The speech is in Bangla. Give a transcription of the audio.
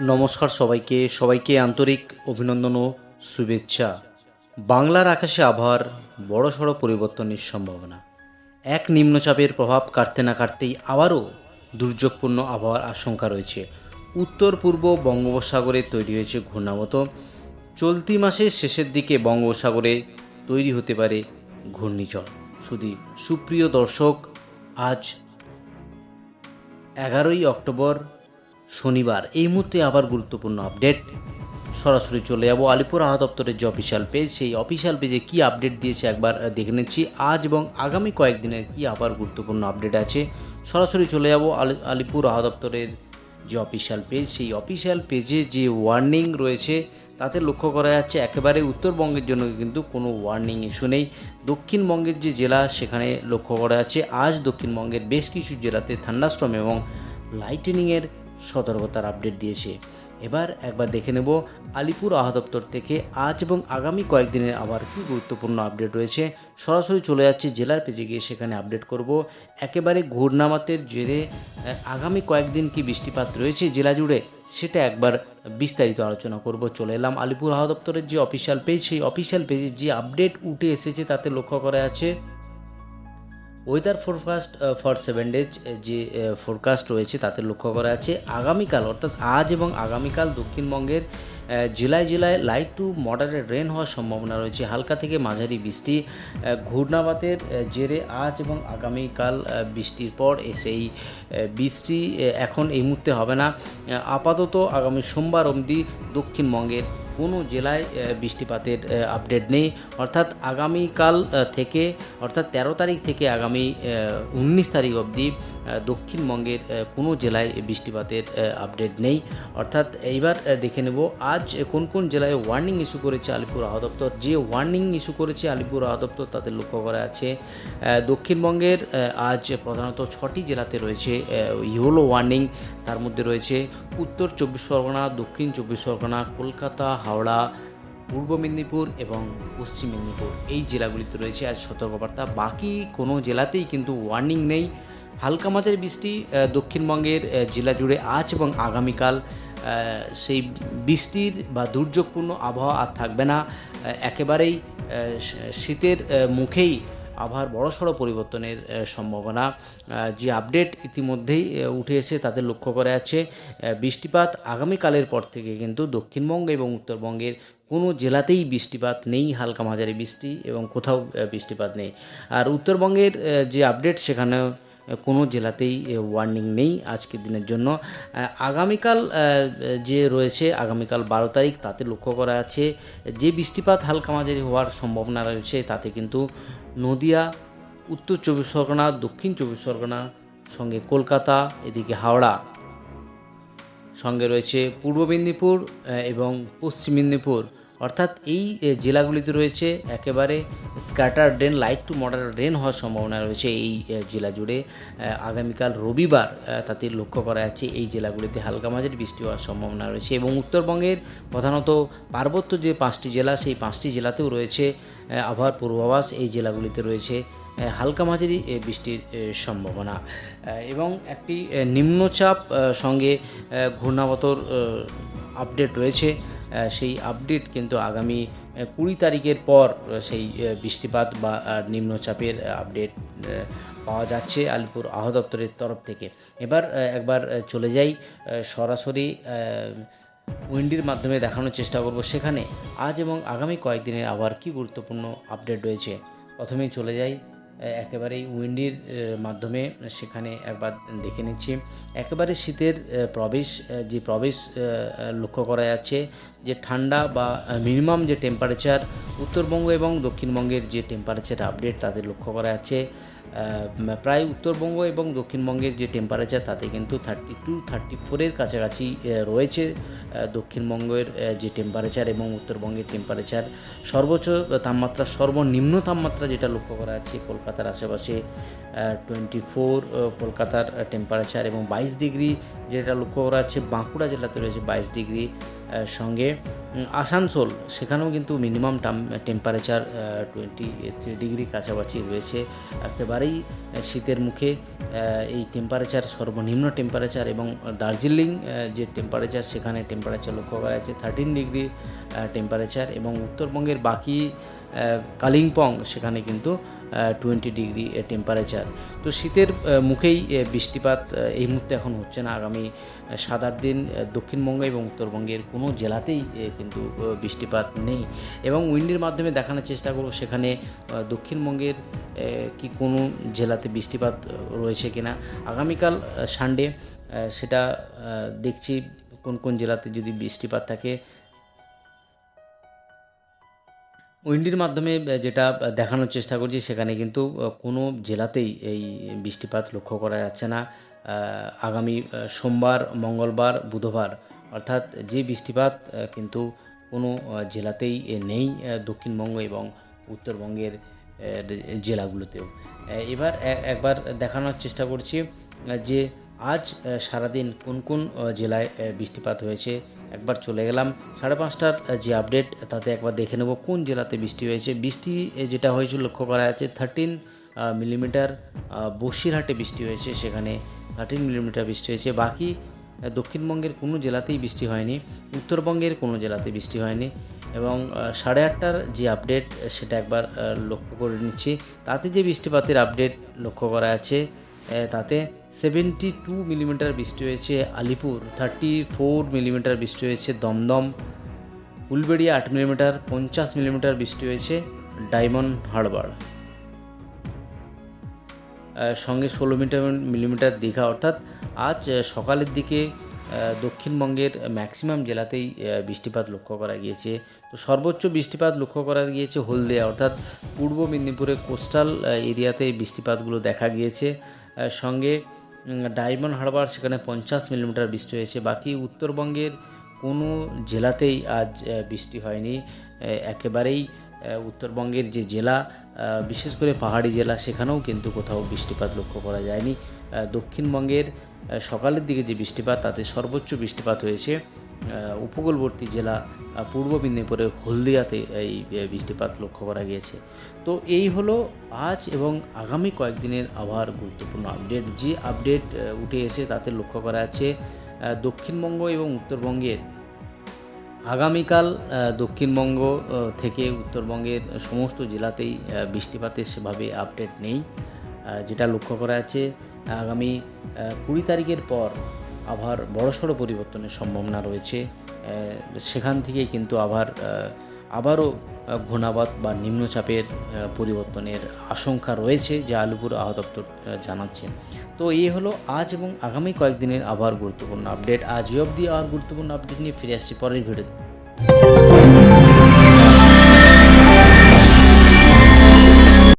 নমস্কার সবাইকে আন্তরিক অভিনন্দন ও শুভেচ্ছা। বাংলার আকাশে আবহাওয়ার বড়সড় পরিবর্তনের সম্ভাবনা। এক নিম্নচাপের প্রভাব কাটতে না কাটতেই আবারও দুর্যোগপূর্ণ আবহাওয়ার আশঙ্কা রয়েছে। উত্তর পূর্ব বঙ্গোপসাগরে তৈরি হয়েছে ঘূর্ণাবর্ত। চলতি মাসের শেষের দিকে বঙ্গোপসাগরে তৈরি হতে পারে ঘূর্ণিঝড়। সুপ্রিয় দর্শক, আজ 11ই অক্টোবর শনিবার। এই মুহূর্তে আবার গুরুত্বপূর্ণ আপডেট। সরাসরি চলে যাব আলিপুর আবহাওয়া দপ্তরের যে অফিসিয়াল পেজ, সেই অফিসিয়াল পেজে কী আপডেট দিয়েছে একবার দেখে নিচ্ছি। আজ এবং আগামী কয়েকদিনের কী আবার গুরুত্বপূর্ণ আপডেট আছে। সরাসরি চলে যাব আলিপুর আবহাওয়া দপ্তরের যে অফিসিয়াল পেজ, সেই অফিসিয়াল পেজে যে ওয়ার্নিং রয়েছে তাতে লক্ষ্য করা যাচ্ছে একেবারে উত্তরবঙ্গের জন্য কিন্তু কোনো ওয়ার্নিং ইস্যু নেই। দক্ষিণবঙ্গের যে জেলা সেখানে লক্ষ্য করা যাচ্ছে আজ দক্ষিণবঙ্গের বেশ কিছু জেলাতে থান্ডারস্টর্ম এবং লাইটেনিংয়ের সতর্কতার আপডেট দিয়েছে। এবার একবার দেখে নেব আলিপুর আবহাওয়া দপ্তর থেকে আজ এবং আগামী কয়েকদিনের আবার কী গুরুত্বপূর্ণ আপডেট রয়েছে। সরাসরি চলে যাচ্ছে জেলার পেজে গিয়ে সেখানে আপডেট করব। একেবারে ঘূর্ণাবাতের জেরে আগামী কয়েকদিন কি বৃষ্টিপাত রয়েছে জেলা জুড়ে সেটা একবার বিস্তারিত আলোচনা করব। চলে এলাম আলিপুর আবহাওয়া দপ্তরের যে অফিসিয়াল পেজ, সেই অফিসিয়াল পেজে যে আপডেট উঠে এসেছে তাতে লক্ষ্য করা যাচ্ছে ওয়েদার ফোরকাস্ট ফর 7 ডেজ যে ফোরকাস্ট রয়েছে তাতে লক্ষ্য করা আছে আগামীকাল অর্থাৎ আজ এবং আগামীকাল দক্ষিণবঙ্গের জেলায় জেলায় লাইট টু মডারেট রেন হওয়ার সম্ভাবনা রয়েছে। হালকা থেকে মাঝারি বৃষ্টি ঘূর্ণাবাতের জেরে আজ এবং আগামীকাল বৃষ্টির পর সেই বৃষ্টি এখন এই মুহূর্তে হবে না। আপাতত আগামী সোমবার অবধি দক্ষিণবঙ্গের কোনো জেলায় বৃষ্টিপাতের আপডেট নেই। অর্থাৎ আগামীকাল থেকে অর্থাৎ 13 তারিখ থেকে আগামী 19 তারিখ অবধি দক্ষিণবঙ্গের কোনো জেলায় বৃষ্টিপাতের আপডেট নেই। অর্থাৎ এইবার দেখে নেব আজ কোন কোন জেলায় ওয়ার্নিং ইস্যু করেছে আলিপুর আবহাওয়া দপ্তর। যে ওয়ার্নিং ইস্যু করেছে আলিপুর আবহাওয়া দপ্তর তাতে লক্ষ্য করা আছে দক্ষিণবঙ্গের আজ প্রধানত 6টি জেলাতে রয়েছে ইয়েলো ওয়ার্নিং। তার মধ্যে রয়েছে উত্তর 24 পরগনা, দক্ষিণ 24 পরগনা, কলকাতা, হাওড়া, পূর্ব মেদিনীপুর এবং পশ্চিম মেদিনীপুর এই জেলাগুলিতে রয়েছে আজ সতর্কবার্তা। বাকি কোনো জেলাতেই কিন্তু ওয়ার্নিং নেই। হালকা মাঝারি বৃষ্টি দক্ষিণবঙ্গের জেলা জুড়ে আজ এবং আগামীকাল। সেই বৃষ্টির বা দুর্যোগপূর্ণ আবহাওয়া আর থাকবে না। একেবারেই শীতের মুখেই আবহাওয়ার বড়সড় পরিবর্তনের সম্ভাবনা। যে আপডেট ইতিমধ্যেই উঠে এসে তাতে লক্ষ্য করা যাচ্ছে বৃষ্টিপাত আগামীকালের পর থেকে কিন্তু দক্ষিণবঙ্গ এবং উত্তরবঙ্গের কোনো জেলাতেই বৃষ্টিপাত নেই। হালকা মাঝারি বৃষ্টি এবং কোথাও বৃষ্টিপাত নেই। আর উত্তরবঙ্গের যে আপডেট সেখানে কোনো জেলাতেই ওয়ার্নিং নেই আজকের দিনের জন্য। আগামীকাল যে রয়েছে আগামীকাল 12 তারিখ তাতে লক্ষ্য করা আছে যে বৃষ্টিপাত হালকা মাঝারি হওয়ার সম্ভাবনা রয়েছে তাতে কিন্তু নদিয়া, উত্তর 24 পরগনা, দক্ষিণ 24 পরগনা, সঙ্গে কলকাতা, এদিকে হাওড়া, সঙ্গে রয়েছে পূর্ব মেদিনীপুর এবং পশ্চিম মেদিনীপুর। অর্থাৎ এই জেলাগুলিতে রয়েছে একেবারে scatter rain, light to moderate rain হওয়ার সম্ভাবনা রয়েছে এই জেলা জুড়ে। আগামীকাল রবিবার তাতে লক্ষ্য করা যাচ্ছে এই জেলাগুলিতে হালকা মাঝারি বৃষ্টি হওয়ার সম্ভাবনা রয়েছে। এবং উত্তরবঙ্গের প্রধানত পার্বত্য যে 5টি জেলা সেই 5টি জেলাতেও রয়েছে আবহাওয়ার পূর্বাভাস। এই জেলাগুলিতে রয়েছে হালকা মাঝারি বৃষ্টির সম্ভাবনা। এবং একটি নিম্নচাপ সঙ্গে ঘূর্ণাবতর আপডেট রয়েছে। সেই আপডেট কিন্তু আগামী 20 তারিখের পর সেই বৃষ্টিপাত বা নিম্নচাপের আপডেট পাওয়া যাচ্ছে আলিপুর আবহাওয়া দপ্তরের তরফ থেকে। এবার একবার চলে যাই সরাসরি উইন্ডির মাধ্যমে দেখানোর চেষ্টা করব সেখানে আজ এবং আগামী কয়েকদিনের আবার কী গুরুত্বপূর্ণ আপডেট রয়েছে। প্রথমেই চলে যাই একেবারেই উইন্ডির মাধ্যমে সেখানে একবার দেখে নিচ্ছি। একেবারে শীতের প্রবেশ লক্ষ্য করা যাচ্ছে যে ঠান্ডা বা মিনিমাম যে টেম্পারেচার উত্তরবঙ্গ এবং দক্ষিণবঙ্গের যে টেম্পারেচার আপডেট তাতে লক্ষ্য করা যাচ্ছে প্রায় উত্তরবঙ্গ এবং দক্ষিণবঙ্গের যে টেম্পারেচার তাতে কিন্তু 32-34-এর কাছাকাছি রয়েছে দক্ষিণবঙ্গের যে টেম্পারেচার এবং উত্তরবঙ্গের টেম্পারেচার। সর্বোচ্চ তাপমাত্রা, সর্বনিম্ন তাপমাত্রা যেটা লক্ষ্য করা যাচ্ছে কলকাতার আশেপাশে 24 কলকাতার টেম্পারেচার এবং 22 ডিগ্রি যেটা লক্ষ্য করা যাচ্ছে বাঁকুড়া জেলাতে রয়েছে 22 ডিগ্রি। সঙ্গে আসানসোল সেখানেও কিন্তু মিনিমাম টেম্পারেচার 23 ডিগ্রি কাছাকাছি রয়েছে। একেবারে তারই শীতের মুখে এই টেম্পারেচার, সর্বনিম্ন টেম্পারেচার এবং দার্জিলিং যে টেম্পারেচার, সেখানে টেম্পারেচার লক্ষ্য করা যাচ্ছে 13 ডিগ্রি টেম্পারেচার, এবং উত্তরবঙ্গের বাকি কালিম্পং সেখানে কিন্তু 20 ডিগ্রি টেম্পারেচার। তো শীতের মুখেই বৃষ্টিপাত এই মুহূর্তে এখন হচ্ছে না। আগামী 7-8 দিন দক্ষিণবঙ্গ এবং উত্তরবঙ্গের কোনো জেলাতেই কিন্তু বৃষ্টিপাত নেই, এবং উইন্ডের মাধ্যমে দেখানোর চেষ্টা করব সেখানে দক্ষিণবঙ্গের কি কোনো জেলাতে বৃষ্টিপাত রয়েছে কিনা। আগামীকাল সানডে সেটা দেখছি কোন কোন জেলাতে যদি বৃষ্টিপাত থাকে। উইন্ডির মাধ্যমে যেটা দেখানোর চেষ্টা করছি সেখানে কিন্তু কোনো জেলাতেই এই বৃষ্টিপাত লক্ষ্য করা যাচ্ছে না। আগামী সোমবার, মঙ্গলবার, বুধবার অর্থাৎ যে বৃষ্টিপাত কিন্তু কোনো জেলাতেই নেই, দক্ষিণবঙ্গ এবং উত্তরবঙ্গের জেলাগুলোতেও। এবার একবার দেখানোর চেষ্টা করছি যে আজ সারাদিন কোন কোন জেলায় বৃষ্টিপাত হয়েছে। একবার চলে গেলাম 5:30টার যে আপডেট, তাতে একবার দেখে নেব কোন জেলাতে বৃষ্টি হয়েছে। বৃষ্টি যেটা হয়েছিল লক্ষ্য করা যাচ্ছে 13 মিলিমিটার বসিরহাটে বৃষ্টি হয়েছে, সেখানে 13 মিলিমিটার বৃষ্টি হয়েছে। বাকি দক্ষিণবঙ্গের কোনো জেলাতেই বৃষ্টি হয়নি, উত্তরবঙ্গের কোনো জেলাতে বৃষ্টি হয়নি। এবং 8:30টার যে আপডেট সেটা একবার লক্ষ্য করে নিচ্ছি, তাতে যে বৃষ্টিপাতের আপডেট লক্ষ্য করা আছে তাতে 72 মিলিমিটার বৃষ্টি হয়েছে আলিপুর, 34 মিলিমিটার বৃষ্টি হয়েছে দমদম, উলবেড়িয়া 8 মিলিমিটার, 50 মিলিমিটার বৃষ্টি হয়েছে ডায়মন্ড হারবার, সঙ্গে 16 মিলিমিটার দীঘা। অর্থাৎ আজ সকালের দিকে দক্ষিণবঙ্গের ম্যাক্সিমাম জেলাতেই বৃষ্টিপাত লক্ষ্য করা গিয়েছে। তো সর্বোচ্চ বৃষ্টিপাত লক্ষ্য করা গিয়েছে হলদিয়া, অর্থাৎ পূর্ব মেদিনীপুরের কোস্টাল এরিয়াতে বৃষ্টিপাতগুলো দেখা গিয়েছে। সঙ্গে ডায়মন্ড হারবার, সেখানে 50 মিলিমিটার বৃষ্টি হয়েছে। বাকি উত্তরবঙ্গের কোনো জেলাতেই আজ বৃষ্টি হয়নি। একেবারেই উত্তরবঙ্গের যে জেলা, বিশেষ করে পাহাড়ি জেলা, সেখানেও কিন্তু কোথাও বৃষ্টিপাত লক্ষ্য করা যায়নি। দক্ষিণবঙ্গের সকালের দিকে যে বৃষ্টিপাত, তাতে সর্বোচ্চ বৃষ্টিপাত হয়েছে উপকূলবর্তী জেলা পূর্ব মেদিনীপুরের হলদিয়াতে এই বৃষ্টিপাত লক্ষ্য করা গিয়েছে। তো এই হলো আজ এবং আগামী কয়েকদিনের আবহাওয়ার গুরুত্বপূর্ণ আপডেট। যে আপডেট উঠে এসে তাতে লক্ষ্য করা যাচ্ছে দক্ষিণবঙ্গ এবং উত্তরবঙ্গের আগামীকাল দক্ষিণবঙ্গ থেকে উত্তরবঙ্গের সমস্ত জেলাতেই বৃষ্টিপাতের সেভাবে আপডেট নেই। যেটা লক্ষ্য করা যাচ্ছে আগামী 20 তারিখের পর আবহাওয়ার বড়সড় পরিবর্তনের সম্ভাবনা রয়েছে। সেখান থেকেই কিন্তু আবারও ঘূর্ণাবর্ত বা নিম্নচাপের পরিবর্তনের আশঙ্কা রয়েছে, যা আলিপুর আবহাওয়া দপ্তর জানাচ্ছে। তো এই হলো আজ এবং আগামী কয়েকদিনের আবহাওয়ার গুরুত্বপূর্ণ আপডেট। আজ অবধি আবহাওয়ার গুরুত্বপূর্ণ আপডেট নিয়ে ফিরে আসছি পরের ভিডিওতে।